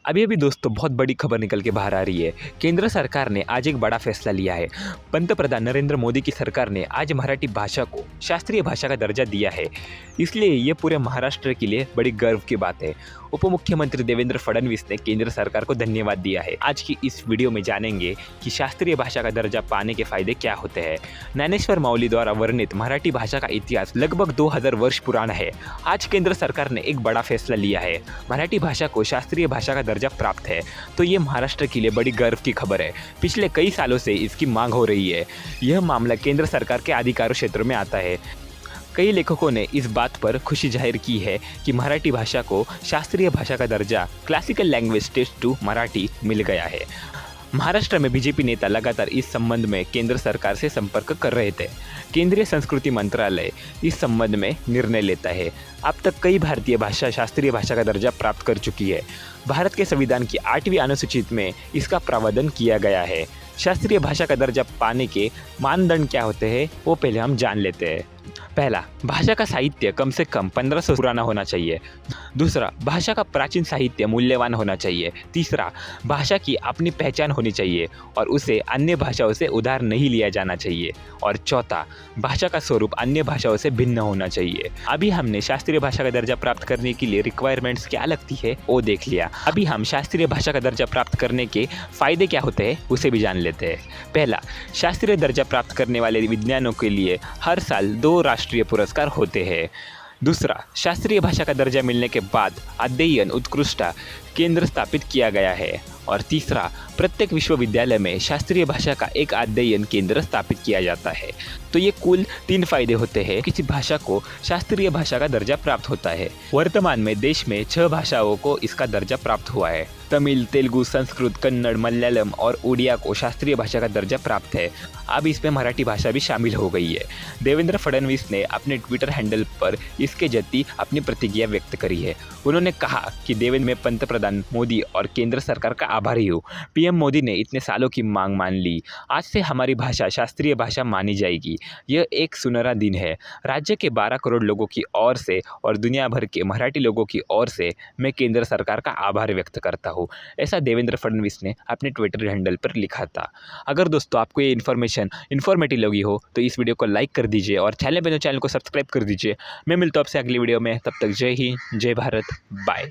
अभी अभी दोस्तों बहुत बड़ी खबर निकल के बाहर आ रही है। केंद्र सरकार ने आज एक बड़ा फैसला लिया है। पंतप्रधान नरेंद्र मोदी की सरकार ने आज मराठी भाषा को शास्त्रीय भाषा का दर्जा दिया है। इसलिए ये पूरे महाराष्ट्र के लिए बड़ी गर्व की बात है। उप मुख्यमंत्री देवेंद्र फडणवीस ने केंद्र सरकार को धन्यवाद दिया है। आज की इस वीडियो में जानेंगे कि शास्त्रीय भाषा का दर्जा पाने के फायदे क्या होते हैं। ज्ञानेश्वर माउली द्वारा वर्णित मराठी भाषा का इतिहास लगभग 2000 वर्ष पुराना है। आज केंद्र सरकार ने एक बड़ा फैसला लिया है। मराठी भाषा को शास्त्रीय भाषा का दर्जा प्राप्त है, तो ये महाराष्ट्र के लिए बड़ी गर्व की खबर है। पिछले कई सालों से इसकी मांग हो रही है। यह मामला केंद्र सरकार के अधिकार क्षेत्र में आता है। कई लेखकों ने इस बात पर खुशी जाहिर की है कि मराठी भाषा को शास्त्रीय भाषा का दर्जा क्लासिकल लैंग्वेज टेस्ट 2 मराठी मिल गया है। महाराष्ट्र में बीजेपी नेता लगातार इस संबंध में केंद्र सरकार से संपर्क कर रहे थे। केंद्रीय संस्कृति मंत्रालय इस संबंध में निर्णय लेता है। अब तक कई भारतीय भाषा शास्त्रीय भाषा का दर्जा प्राप्त कर चुकी है। भारत के संविधान की 8वीं अनुसूची में इसका प्रावधान किया गया है। शास्त्रीय भाषा का दर्जा पाने के मानदंड क्या होते हैं वो पहले हम जान लेते हैं। पहला, भाषा का साहित्य कम से कम 1500 पुराना होना चाहिए। दूसरा, भाषा का प्राचीन साहित्य मूल्यवान होना चाहिए। तीसरा, भाषा की अपनी पहचान होनी चाहिए और उसे अन्य भाषाओं से उधार नहीं लिया जाना चाहिए। और चौथा, भाषा का स्वरूप अन्य भाषाओं से भिन्न होना चाहिए। अभी हमने शास्त्रीय भाषा का दर्जा प्राप्त करने के लिए रिक्वायरमेंट्स क्या लगती है वो देख लिया। अभी हम शास्त्रीय भाषा का दर्जा प्राप्त करने के फायदे क्या होते हैं उसे भी जान लेते हैं। पहला, शास्त्रीय दर्जा प्राप्त करने वाले विद्वानों के लिए हर साल 2 राष्ट्रीय पुरस्कार होते हैं। दूसरा, शास्त्रीय भाषा का दर्जा मिलने के बाद अध्ययन उत्कृष्ट केंद्र स्थापित किया गया है। और तीसरा, प्रत्येक विश्वविद्यालय में शास्त्रीय भाषा का एक अध्ययन केंद्र स्थापित किया जाता है। तो ये कुल 3 फायदे होते हैं। किसी भाषा को शास्त्रीय भाषा का दर्जा प्राप्त होता है। वर्तमान में देश में 6 भाषाओं को इसका दर्जा प्राप्त हुआ है। तमिल, तेलुगु, संस्कृत, कन्नड़, मलयालम और उड़िया को शास्त्रीय भाषा का दर्जा प्राप्त है। अब इसमें मराठी भाषा भी शामिल हो गई है। देवेंद्र फडणवीस ने अपने ट्विटर हैंडल पर इसके जति अपनी प्रतिक्रिया व्यक्त करी है। उन्होंने कहा कि देवेंद्र में पंतप्रधान मोदी और केंद्र सरकार का आभारी हूँ। पीएम मोदी ने इतने सालों की मांग मान ली। आज से हमारी भाषा शास्त्रीय भाषा मानी जाएगी। यह एक सुनहरा दिन है। राज्य के 12 करोड़ लोगों की ओर से और दुनिया भर के मराठी लोगों की ओर से मैं केंद्र सरकार का आभार व्यक्त करता हूँ। ऐसा देवेंद्र फडणवीस ने अपने ट्विटर हैंडल पर लिखा था। अगर दोस्तों आपको ये इन्फॉर्मेटिव लगी हो तो इस वीडियो को लाइक कर दीजिए और चैनल को सब्सक्राइब कर दीजिए। मैं मिलता हूँ आपसे अगली वीडियो में। तब तक जय हिंद, जय भारत, बाय।